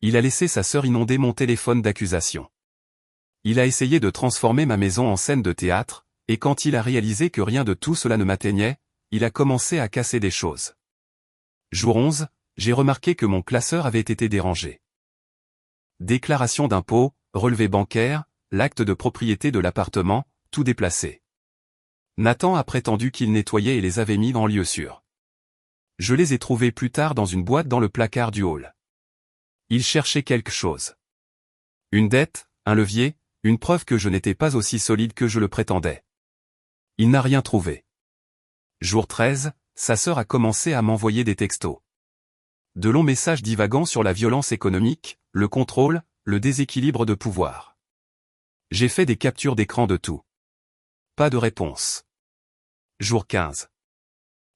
Il a laissé sa sœur inonder mon téléphone d'accusation. Il a essayé de transformer ma maison en scène de théâtre, et quand il a réalisé que rien de tout cela ne m'atteignait, il a commencé à casser des choses. Jour 11, j'ai remarqué que mon classeur avait été dérangé. Déclaration d'impôt, relevé bancaire, l'acte de propriété de l'appartement, tout déplacé. Nathan a prétendu qu'il nettoyait et les avait mis en lieu sûr. Je les ai trouvés plus tard dans une boîte dans le placard du hall. Il cherchait quelque chose. Une dette, un levier, une preuve que je n'étais pas aussi solide que je le prétendais. Il n'a rien trouvé. Jour 13, sa sœur a commencé à m'envoyer des textos. De longs messages divagants sur la violence économique, le contrôle, le déséquilibre de pouvoir. J'ai fait des captures d'écran de tout. Pas de réponse. Jour 15.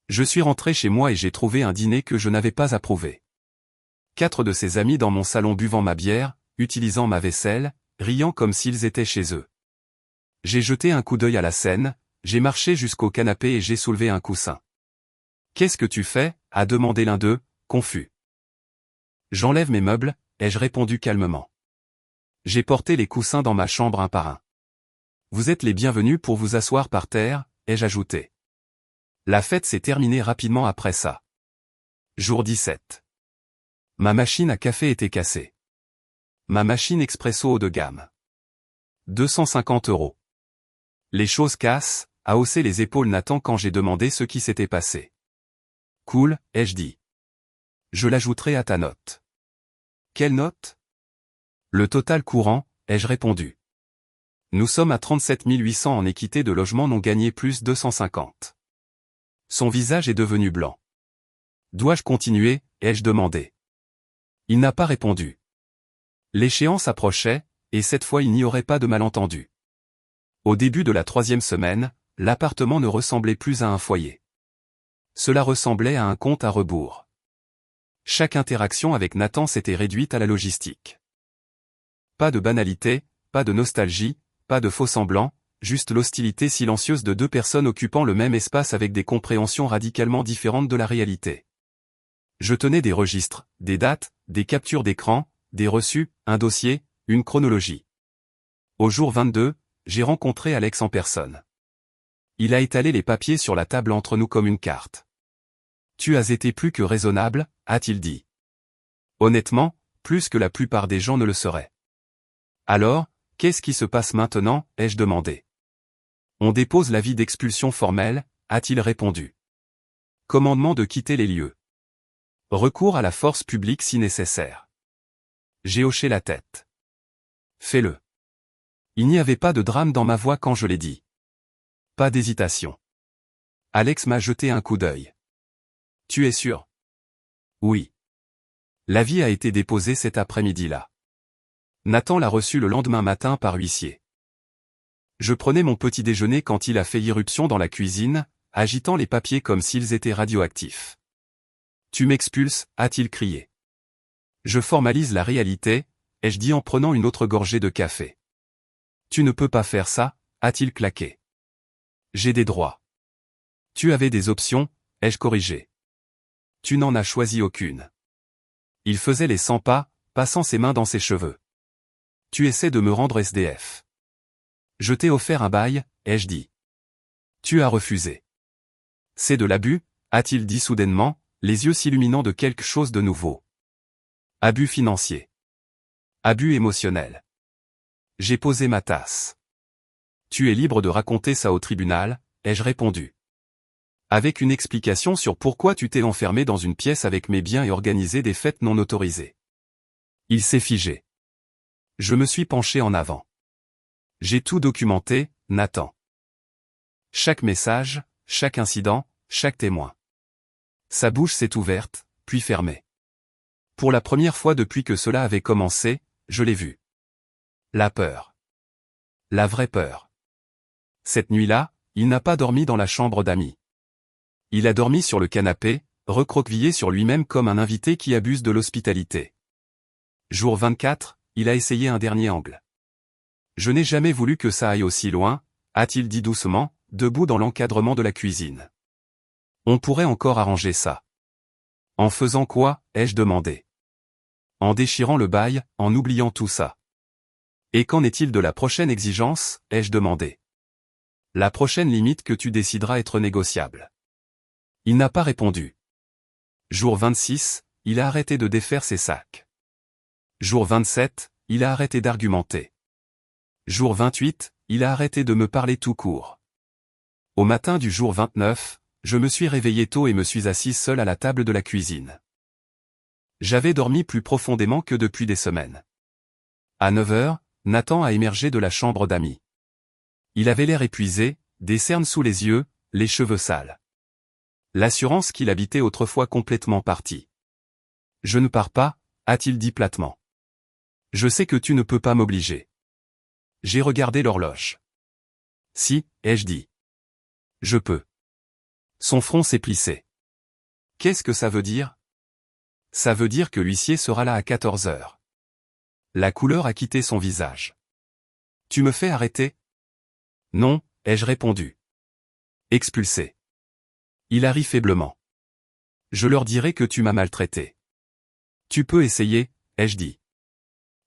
Je suis rentré chez moi et j'ai trouvé un dîner que je n'avais pas approuvé. 4 de ses amis dans mon salon buvant ma bière, utilisant ma vaisselle, riant comme s'ils étaient chez eux. J'ai jeté un coup d'œil à la scène, j'ai marché jusqu'au canapé et j'ai soulevé un coussin. « Qu'est-ce que tu fais » a demandé l'un d'eux, confus. « J'enlève mes meubles » ai-je répondu calmement. J'ai porté les coussins dans ma chambre un par un. « Vous êtes les bienvenus pour vous asseoir par terre » ai-je ajouté. La fête s'est terminée rapidement après ça. Jour 17. Ma machine à café était cassée. Ma machine expresso haut de gamme. 250 €. Les choses cassent, a haussé les épaules Nathan quand j'ai demandé ce qui s'était passé. Cool, ai-je dit. Je l'ajouterai à ta note. Quelle note? Le total courant, ai-je répondu. Nous sommes à 37 800 en équité de logement non gagné plus 250. Son visage est devenu blanc. Dois-je continuer, ai-je demandé. Il n'a pas répondu. L'échéance approchait, et cette fois il n'y aurait pas de malentendu. Au début de la 3e semaine, l'appartement ne ressemblait plus à un foyer. Cela ressemblait à un compte à rebours. Chaque interaction avec Nathan s'était réduite à la logistique. Pas de banalité, pas de nostalgie, pas de faux-semblants, juste l'hostilité silencieuse de deux personnes occupant le même espace avec des compréhensions radicalement différentes de la réalité. Je tenais des registres, des dates, des captures d'écran, des reçus, un dossier, une chronologie. Au jour 22, j'ai rencontré Alex en personne. Il a étalé les papiers sur la table entre nous comme une carte. Tu as été plus que raisonnable, a-t-il dit. Honnêtement, plus que la plupart des gens ne le seraient. Alors, qu'est-ce qui se passe maintenant, ai-je demandé. On dépose l'avis d'expulsion formelle, a-t-il répondu. Commandement de quitter les lieux. Recours à la force publique si nécessaire. J'ai hoché la tête. Fais-le. Il n'y avait pas de drame dans ma voix quand je l'ai dit. Pas d'hésitation. Alex m'a jeté un coup d'œil. Tu es sûr? Oui. L'avis a été déposé cet après-midi-là. Nathan l'a reçu le lendemain matin par huissier. Je prenais mon petit déjeuner quand il a fait irruption dans la cuisine, agitant les papiers comme s'ils étaient radioactifs. Tu m'expulses, a-t-il crié. Je formalise la réalité, ai-je dit en prenant une autre gorgée de café. Tu ne peux pas faire ça, a-t-il claqué. J'ai des droits. Tu avais des options, ai-je corrigé. Tu n'en as choisi aucune. Il faisait les 100 pas, passant ses mains dans ses cheveux. Tu essaies de me rendre SDF. Je t'ai offert un bail, ai-je dit. Tu as refusé. C'est de l'abus, a-t-il dit soudainement, les yeux s'illuminant de quelque chose de nouveau. Abus financier. Abus émotionnel. J'ai posé ma tasse. Tu es libre de raconter ça au tribunal, ai-je répondu. Avec une explication sur pourquoi tu t'es enfermé dans une pièce avec mes biens et organisé des fêtes non autorisées. Il s'est figé. Je me suis penché en avant. J'ai tout documenté, Nathan. Chaque message, chaque incident, chaque témoin. Sa bouche s'est ouverte, puis fermée. Pour la première fois depuis que cela avait commencé, je l'ai vu. La peur. La vraie peur. Cette nuit-là, il n'a pas dormi dans la chambre d'amis. Il a dormi sur le canapé, recroquevillé sur lui-même comme un invité qui abuse de l'hospitalité. Jour 24, il a essayé un dernier angle. Je n'ai jamais voulu que ça aille aussi loin, a-t-il dit doucement, debout dans l'encadrement de la cuisine. On pourrait encore arranger ça. En faisant quoi, ai-je demandé. En déchirant le bail, en oubliant tout ça. Et qu'en est-il de la prochaine exigence, ai-je demandé. La prochaine limite que tu décideras être négociable. Il n'a pas répondu. Jour 26, il a arrêté de défaire ses sacs. Jour 27, il a arrêté d'argumenter. Jour 28, il a arrêté de me parler tout court. Au matin du jour 29, je me suis réveillé tôt et me suis assis seul à la table de la cuisine. J'avais dormi plus profondément que depuis des semaines. À 9 heures, Nathan a émergé de la chambre d'amis. Il avait l'air épuisé, des cernes sous les yeux, les cheveux sales. L'assurance qu'il habitait autrefois complètement partie. Je ne pars pas, a-t-il dit platement. Je sais que tu ne peux pas m'obliger. J'ai regardé l'horloge. Si, ai-je dit. Je peux. Son front s'est plissé. Qu'est-ce que ça veut dire? Ça veut dire que l'huissier sera là à 14 heures. La couleur a quitté son visage. Tu me fais arrêter? Non, ai-je répondu. Expulsé. Il a ri faiblement. Je leur dirai que tu m'as maltraité. Tu peux essayer, ai-je dit.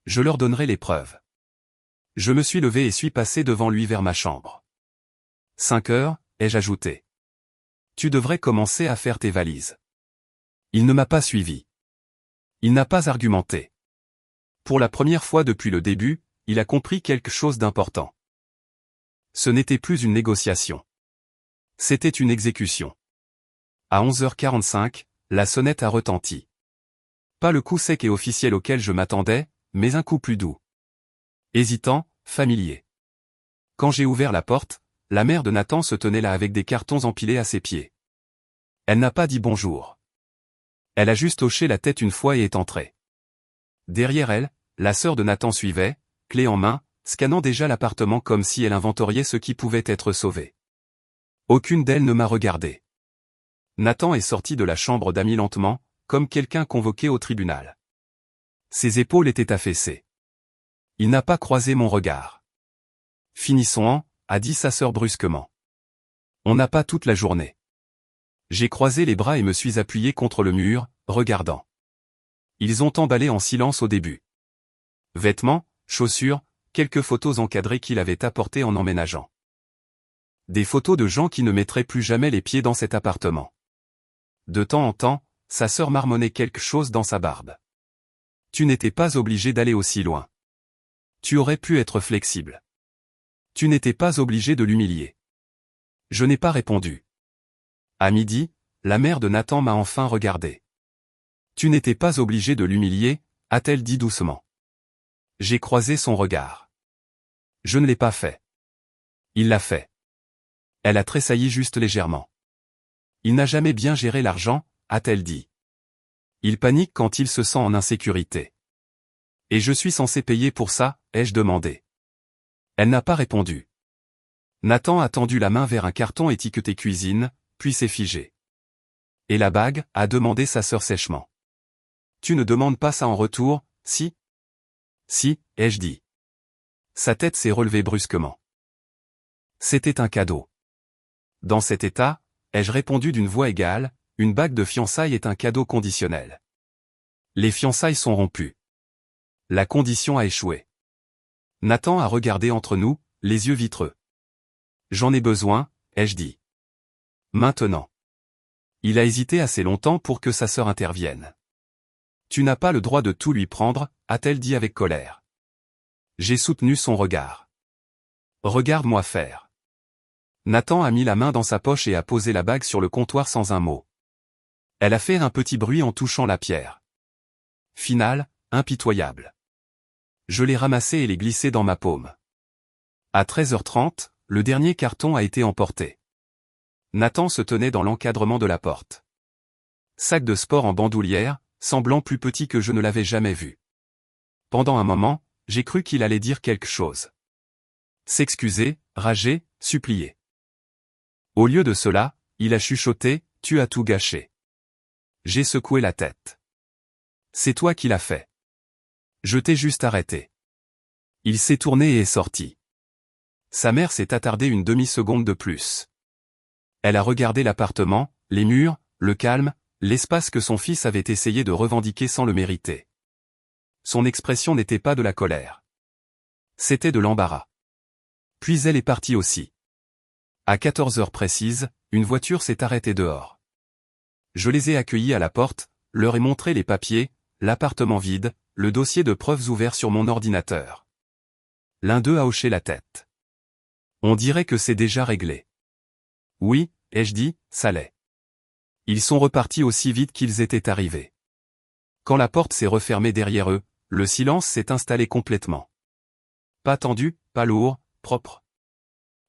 Je leur donnerai les preuves. Je me suis levé et suis passé devant lui vers ma chambre. 5 heures, ai-je ajouté. Tu devrais commencer à faire tes valises. Il ne m'a pas suivi. Il n'a pas argumenté. Pour la première fois depuis le début, il a compris quelque chose d'important. Ce n'était plus une négociation. C'était une exécution. À 11h45, la sonnette a retenti. Pas le coup sec et officiel auquel je m'attendais, mais un coup plus doux. Hésitant, familier. Quand j'ai ouvert la porte, la mère de Nathan se tenait là avec des cartons empilés à ses pieds. Elle n'a pas dit bonjour. Elle a juste hoché la tête une fois et est entrée. Derrière elle, la sœur de Nathan suivait, clé en main, scannant déjà l'appartement comme si elle inventoriait ce qui pouvait être sauvé. Aucune d'elles ne m'a regardé. Nathan est sorti de la chambre d'amis lentement, comme quelqu'un convoqué au tribunal. Ses épaules étaient affaissées. Il n'a pas croisé mon regard. Finissons-en, a dit sa sœur brusquement. On n'a pas toute la journée. J'ai croisé les bras et me suis appuyé contre le mur, regardant. Ils ont emballé en silence au début. Vêtements, chaussures, quelques photos encadrées qu'il avait apportées en emménageant. Des photos de gens qui ne mettraient plus jamais les pieds dans cet appartement. De temps en temps, sa sœur marmonnait quelque chose dans sa barbe. Tu n'étais pas obligé d'aller aussi loin. Tu aurais pu être flexible. Tu n'étais pas obligé de l'humilier. Je n'ai pas répondu. À midi, la mère de Nathan m'a enfin regardé. Tu n'étais pas obligé de l'humilier, a-t-elle dit doucement. J'ai croisé son regard. Je ne l'ai pas fait. Il l'a fait. Elle a tressailli juste légèrement. Il n'a jamais bien géré l'argent, a-t-elle dit. Il panique quand il se sent en insécurité. Et je suis censé payer pour ça, ai-je demandé. Elle n'a pas répondu. Nathan a tendu la main vers un carton étiqueté cuisine, puis s'est figé. Et la bague, a demandé sa sœur sèchement. Tu ne demandes pas ça en retour, si? Si, ai-je dit. Sa tête s'est relevée brusquement. C'était un cadeau. Dans cet état, ai-je répondu d'une voix égale, une bague de fiançailles est un cadeau conditionnel. Les fiançailles sont rompues. La condition a échoué. Nathan a regardé entre nous, les yeux vitreux. J'en ai besoin, ai-je dit. Maintenant. Il a hésité assez longtemps pour que sa sœur intervienne. Tu n'as pas le droit de tout lui prendre, a-t-elle dit avec colère. J'ai soutenu son regard. Regarde-moi faire. Nathan a mis la main dans sa poche et a posé la bague sur le comptoir sans un mot. Elle a fait un petit bruit en touchant la pierre. Finale, impitoyable. Je l'ai ramassée et l'ai glissée dans ma paume. À 13h30, le dernier carton a été emporté. Nathan se tenait dans l'encadrement de la porte. Sac de sport en bandoulière, semblant plus petit que je ne l'avais jamais vu. Pendant un moment, j'ai cru qu'il allait dire quelque chose. S'excuser, rager, supplier. Au lieu de cela, il a chuchoté, tu as tout gâché. J'ai secoué la tête. C'est toi qui l'as fait. Je t'ai juste arrêté. Il s'est tourné et est sorti. Sa mère s'est attardée une demi-seconde de plus. Elle a regardé l'appartement, les murs, le calme, l'espace que son fils avait essayé de revendiquer sans le mériter. Son expression n'était pas de la colère. C'était de l'embarras. Puis elle est partie aussi. À 14h précises, une voiture s'est arrêtée dehors. Je les ai accueillis à la porte, leur ai montré les papiers, l'appartement vide, le dossier de preuves ouvert sur mon ordinateur. L'un d'eux a hoché la tête. On dirait que c'est déjà réglé. Oui, ai-je dit, ça l'est. Ils sont repartis aussi vite qu'ils étaient arrivés. Quand la porte s'est refermée derrière eux, le silence s'est installé complètement. Pas tendu, pas lourd, propre.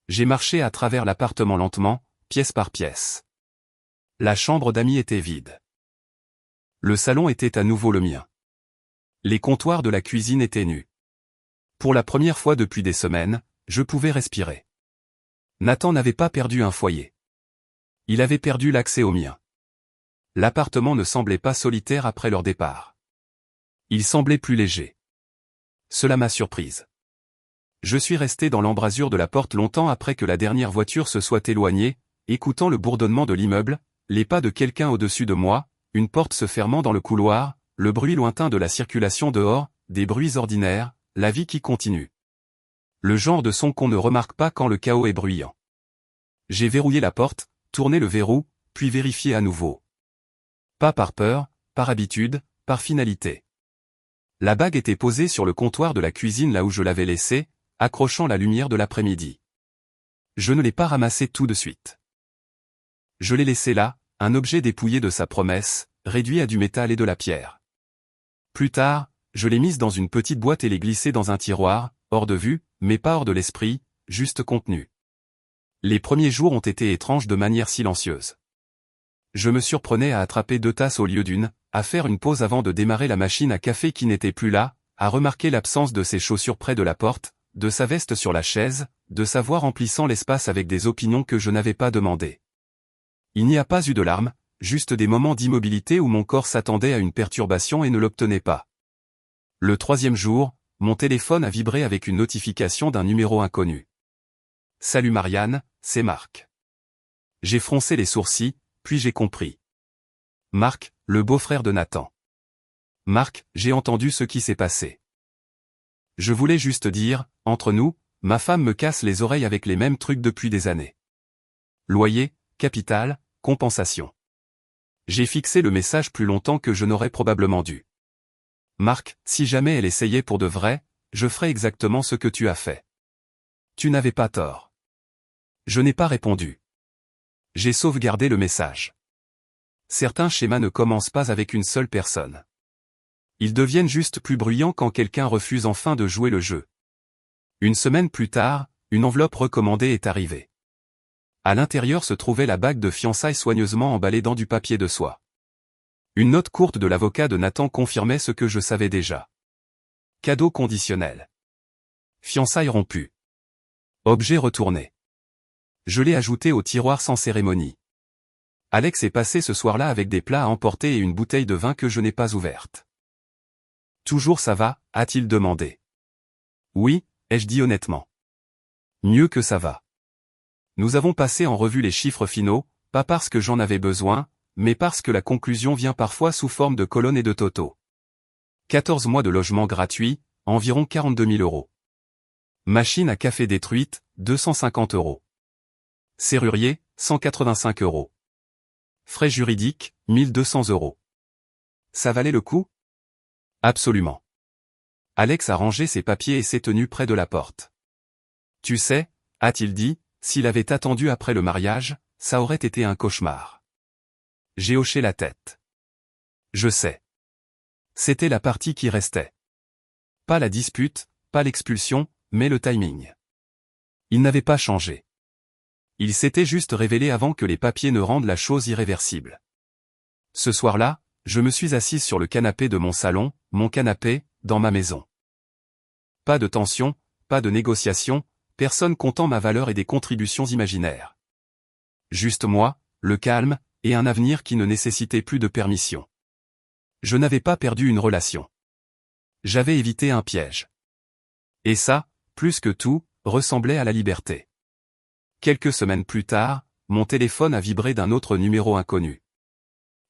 J'ai marché à travers l'appartement lentement, pièce par pièce. La chambre d'amis était vide. Le salon était à nouveau le mien. Les comptoirs de la cuisine étaient nus. Pour la première fois depuis des semaines, je pouvais respirer. Nathan n'avait pas perdu un foyer. Il avait perdu l'accès au mien. L'appartement ne semblait pas solitaire après leur départ. Il semblait plus léger. Cela m'a surprise. Je suis resté dans l'embrasure de la porte longtemps après que la dernière voiture se soit éloignée, écoutant le bourdonnement de l'immeuble, les pas de quelqu'un au-dessus de moi, une porte se fermant dans le couloir, le bruit lointain de la circulation dehors, des bruits ordinaires, la vie qui continue. Le genre de son qu'on ne remarque pas quand le chaos est bruyant. J'ai verrouillé la porte, tourné le verrou, puis vérifié à nouveau. Pas par peur, par habitude, par finalité. La bague était posée sur le comptoir de la cuisine là où je l'avais laissée, accrochant la lumière de l'après-midi. Je ne l'ai pas ramassée tout de suite. Je l'ai laissée là, un objet dépouillé de sa promesse, réduit à du métal et de la pierre. Plus tard, je l'ai mise dans une petite boîte et l'ai glissée dans un tiroir, hors de vue, mais pas hors de l'esprit, juste contenu. Les premiers jours ont été étranges de manière silencieuse. Je me surprenais à attraper 2 tasses au lieu d'une, à faire une pause avant de démarrer la machine à café qui n'était plus là, à remarquer l'absence de ses chaussures près de la porte, de sa veste sur la chaise, de sa voix remplissant l'espace avec des opinions que je n'avais pas demandées. Il n'y a pas eu de larmes, juste des moments d'immobilité où mon corps s'attendait à une perturbation et ne l'obtenait pas. Le 3e jour, mon téléphone a vibré avec une notification d'un numéro inconnu. « Salut Marianne, c'est Marc. » J'ai froncé les sourcils, puis j'ai compris. Marc, le beau-frère de Nathan. Marc, j'ai entendu ce qui s'est passé. Je voulais juste dire, entre nous, ma femme me casse les oreilles avec les mêmes trucs depuis des années. Loyer, capital, compensation. J'ai fixé le message plus longtemps que je n'aurais probablement dû. Marc, si jamais elle essayait pour de vrai, je ferais exactement ce que tu as fait. Tu n'avais pas tort. Je n'ai pas répondu. J'ai sauvegardé le message. Certains schémas ne commencent pas avec une seule personne. Ils deviennent juste plus bruyants quand quelqu'un refuse enfin de jouer le jeu. Une semaine plus tard, une enveloppe recommandée est arrivée. À l'intérieur se trouvait la bague de fiançailles soigneusement emballée dans du papier de soie. Une note courte de l'avocat de Nathan confirmait ce que je savais déjà. Cadeau conditionnel. Fiançailles rompues. Objet retourné. Je l'ai ajouté au tiroir sans cérémonie. Alex est passé ce soir-là avec des plats à emporter et une bouteille de vin que je n'ai pas ouverte. Toujours ça va, a-t-il demandé. Oui, ai-je dit honnêtement. Mieux que ça va. Nous avons passé en revue les chiffres finaux, pas parce que j'en avais besoin, mais parce que la conclusion vient parfois sous forme de colonnes et de totaux. 14 mois de logement gratuit, environ 42 000 €. Machine à café détruite, 250 €. Serrurier, 185 €. Frais juridiques, 1200 €. Ça valait le coup? Absolument. Alex a rangé ses papiers et s'est tenu près de la porte. Tu sais, a-t-il dit, s'il avait attendu après le mariage, ça aurait été un cauchemar. J'ai hoché la tête. Je sais. C'était la partie qui restait. Pas la dispute, pas l'expulsion, mais le timing. Il n'avait pas changé. Il s'était juste révélé avant que les papiers ne rendent la chose irréversible. Ce soir-là, je me suis assise sur le canapé de mon salon, mon canapé, dans ma maison. Pas de tension, pas de négociation, personne comptant ma valeur et des contributions imaginaires. Juste moi, le calme, et un avenir qui ne nécessitait plus de permission. Je n'avais pas perdu une relation. J'avais évité un piège. Et ça, plus que tout, ressemblait à la liberté. Quelques semaines plus tard, mon téléphone a vibré d'un autre numéro inconnu.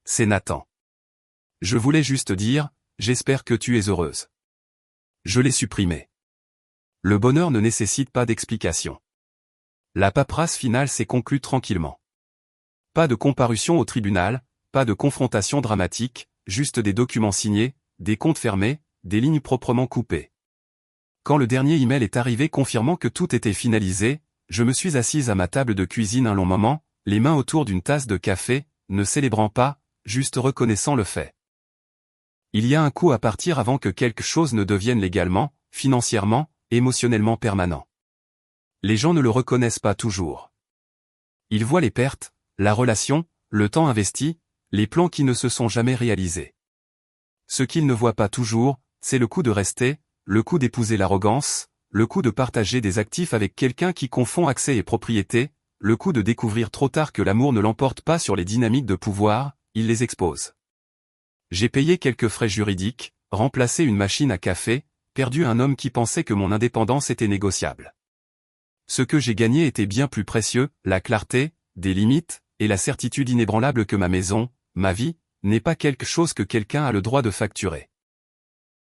C'est Nathan. Je voulais juste dire, j'espère que tu es heureuse. Je l'ai supprimé. Le bonheur ne nécessite pas d'explication. La paperasse finale s'est conclue tranquillement. Pas de comparution au tribunal, pas de confrontation dramatique, juste des documents signés, des comptes fermés, des lignes proprement coupées. Quand le dernier email est arrivé confirmant que tout était finalisé, je me suis assise à ma table de cuisine un long moment, les mains autour d'une tasse de café, ne célébrant pas, juste reconnaissant le fait. Il y a un coup à partir avant que quelque chose ne devienne légalement, financièrement, émotionnellement permanent. Les gens ne le reconnaissent pas toujours. Ils voient les pertes, la relation, le temps investi, les plans qui ne se sont jamais réalisés. Ce qu'ils ne voient pas toujours, c'est le coup de rester, le coup d'épouser l'arrogance, le coup de partager des actifs avec quelqu'un qui confond accès et propriété, le coup de découvrir trop tard que l'amour ne l'emporte pas sur les dynamiques de pouvoir, il les expose. J'ai payé quelques frais juridiques, remplacé une machine à café, perdu un homme qui pensait que mon indépendance était négociable. Ce que j'ai gagné était bien plus précieux, la clarté, des limites, et la certitude inébranlable que ma maison, ma vie, n'est pas quelque chose que quelqu'un a le droit de facturer.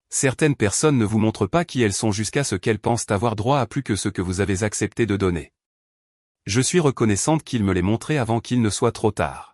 Certaines personnes ne vous montrent pas qui elles sont jusqu'à ce qu'elles pensent avoir droit à plus que ce que vous avez accepté de donner. Je suis reconnaissante qu'ils me l'aient montré avant qu'il ne soit trop tard.